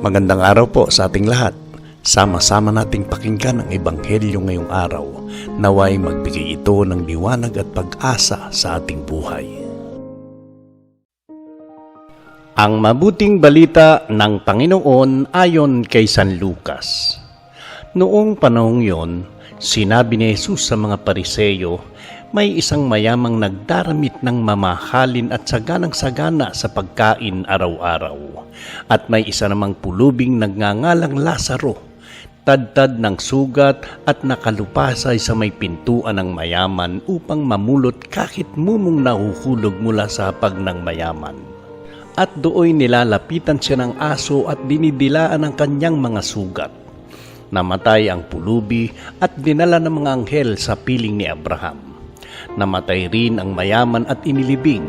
Magandang araw po sa ating lahat. Sama-sama nating pakinggan ang Ebanghelyo ngayong araw. Naway magbigay ito ng liwanag at pag-asa sa ating buhay. Ang mabuting balita ng Panginoon ayon kay San Lucas. Noong panahong yon, sinabi ni Jesus sa mga Pariseyo, may isang mayamang nagdaramit ng mamahalin at saganang-sagana sa pagkain araw-araw. At may isa namang pulubing nagngangalang Lazaro, tadtad ng sugat at nakalupasay sa may pintuan ng mayaman upang mamulot kahit mumong nahuhulog mula sa hapag ng mayaman. At dooy nilalapitan siya ng aso at dinidilaan ang kanyang mga sugat. Namatay ang pulubi at dinala ng mga anghel sa piling ni Abraham. Namatay rin ang mayaman at inilibing.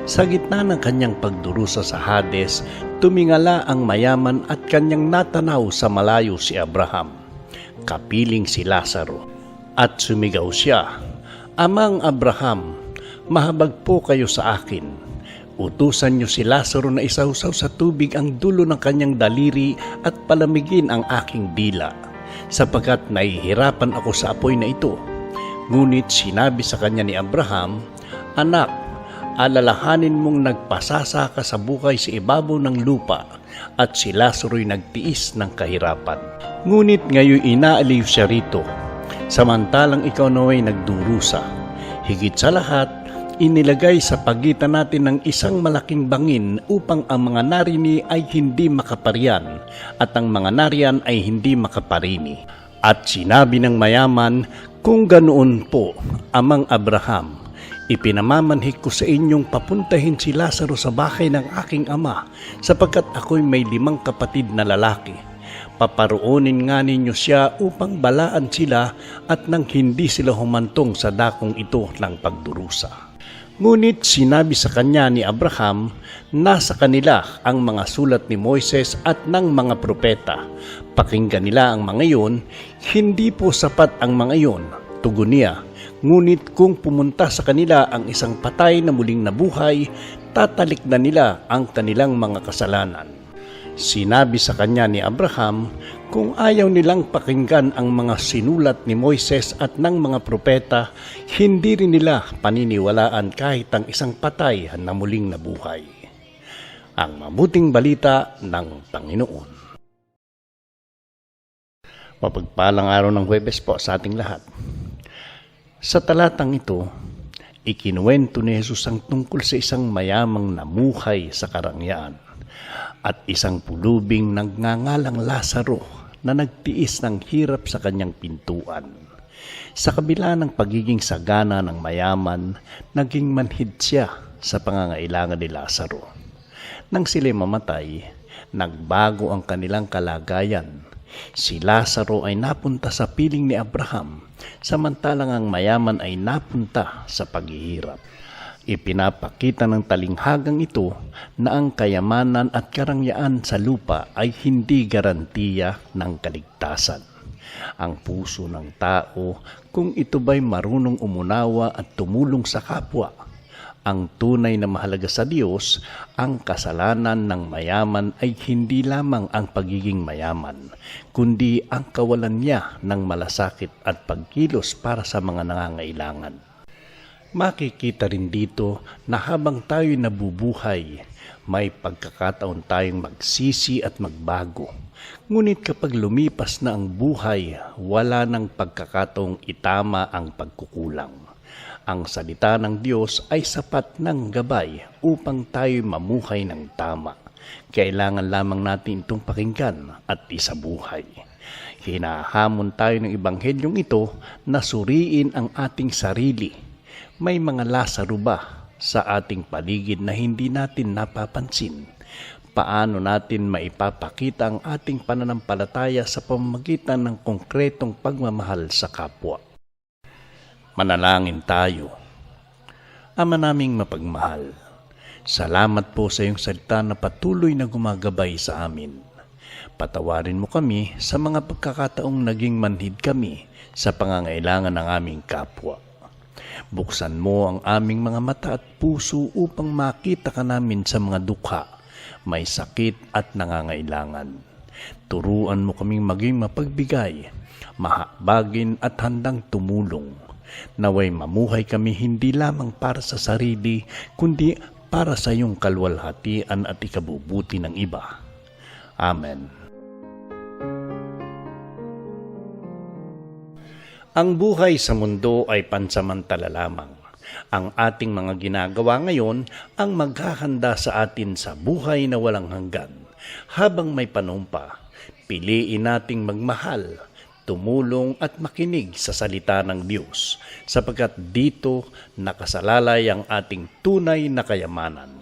Sa gitna ng kanyang pagdurusa sa Hades, tumingala ang mayaman at kanyang natanaw sa malayo si Abraham, kapiling si Lazaro. At sumigaw siya, "Amang Abraham, mahabag po kayo sa akin. Utusan niyo si Lazaro na isawsaw sa tubig ang dulo ng kanyang daliri at palamigin ang aking dila, sapagkat nahihirapan ako sa apoy na ito." Ngunit sinabi sa kanya ni Abraham, "Anak, alalahanin mong nagpasasa ka sa buhay sa ibabaw ng lupa at si Lazaro'y nagtiis ng kahirapan. Ngunit ngayon inaaliw siya rito, samantalang ikaw naway nagdurusa. Higit sa lahat, inilagay sa pagitan natin ng isang malaking bangin upang ang mga narini ay hindi makaparian at ang mga nariyan ay hindi makaparini." At sinabi ng mayaman, "Kung ganoon po, Amang Abraham, ipinamamanhik ko sa inyong papuntahin si Lazaro sa bahay ng aking ama, sapagkat ako'y may 5 kapatid na lalaki. Paparoonin nga ninyo siya upang balaan sila at nang hindi sila humantong sa dakong ito ng pagdurusa." Ngunit sinabi sa kanya ni Abraham, nasa kanila ang mga sulat ni Moises at ng mga propeta. Pakinggan nila ang mga iyon, hindi po sapat ang mga iyon, tugon niya. Ngunit kung pumunta sa kanila ang isang patay na muling nabuhay, tatalik na nila ang kanilang mga kasalanan. Sinabi sa kanya ni Abraham, kung ayaw nilang pakinggan ang mga sinulat ni Moises at ng mga propeta, hindi rin nila paniniwalaan kahit ang isang patay na muling nabuhay. Ang mabuting balita ng Panginoon. Mapagpalang araw ng Huwebes po sa ating lahat. Sa talatang ito, ikinuwento ni Jesus ang tungkol sa isang mayamang namuhay sa karangyaan at isang pulubing nagngangalang Lazaro na nagtiis ng hirap sa kanyang pintuan. Sa kabila ng pagiging sagana ng mayaman, naging manhid siya sa pangangailangan ni Lazaro. Nang sila'y mamatay, nagbago ang kanilang kalagayan. Si Lazaro ay napunta sa piling ni Abraham, samantalang ang mayaman ay napunta sa paghihirap. Ipinapakita ng talinghagang ito na ang kayamanan at karangyaan sa lupa ay hindi garantiya ng kaligtasan. Ang puso ng tao, kung ito ba'y marunong umunawa at tumulong sa kapwa, ang tunay na mahalaga sa Diyos, ang kasalanan ng mayaman ay hindi lamang ang pagiging mayaman, kundi ang kawalan niya ng malasakit at pagkilos para sa mga nangangailangan. Makikita rin dito na habang tayo nabubuhay, may pagkakataon tayong magsisi at magbago. Ngunit kapag lumipas na ang buhay, wala nang pagkakataong itama ang pagkukulang. Ang salita ng Diyos ay sapat ng gabay upang tayo mamuhay ng tama. Kailangan lamang natin itong pakinggan at isabuhay. Hinahamon tayo ng Ebanghelyong ito na suriin ang ating sarili. May mga Lazaro ba sa ating paligid na hindi natin napapansin? Paano natin maipapakita ang ating pananampalataya sa pamamagitan ng konkretong pagmamahal sa kapwa? Manalangin tayo. Ama naming mapagmahal, salamat po sa iyong salita na patuloy na gumagabay sa amin. Patawarin mo kami sa mga pagkakataong naging manhid kami sa pangangailangan ng aming kapwa. Buksan mo ang aming mga mata at puso upang makita ka namin sa mga dukha may sakit at nangangailangan. Turuan mo kaming maging mapagbigay, mahabagin at handang tumulong. Naway mamuhay kami hindi lamang para sa sarili, kundi para sa iyong kalwalhatian at ikabubuti ng iba. Amen. Ang buhay sa mundo ay pansamantala lamang. Ang ating mga ginagawa ngayon ang maghahanda sa atin sa buhay na walang hanggan. Habang may panahon pa, piliin nating magmahal, tumulong at makinig sa salita ng Diyos, sapagkat dito nakasalalay ang ating tunay na kayamanan.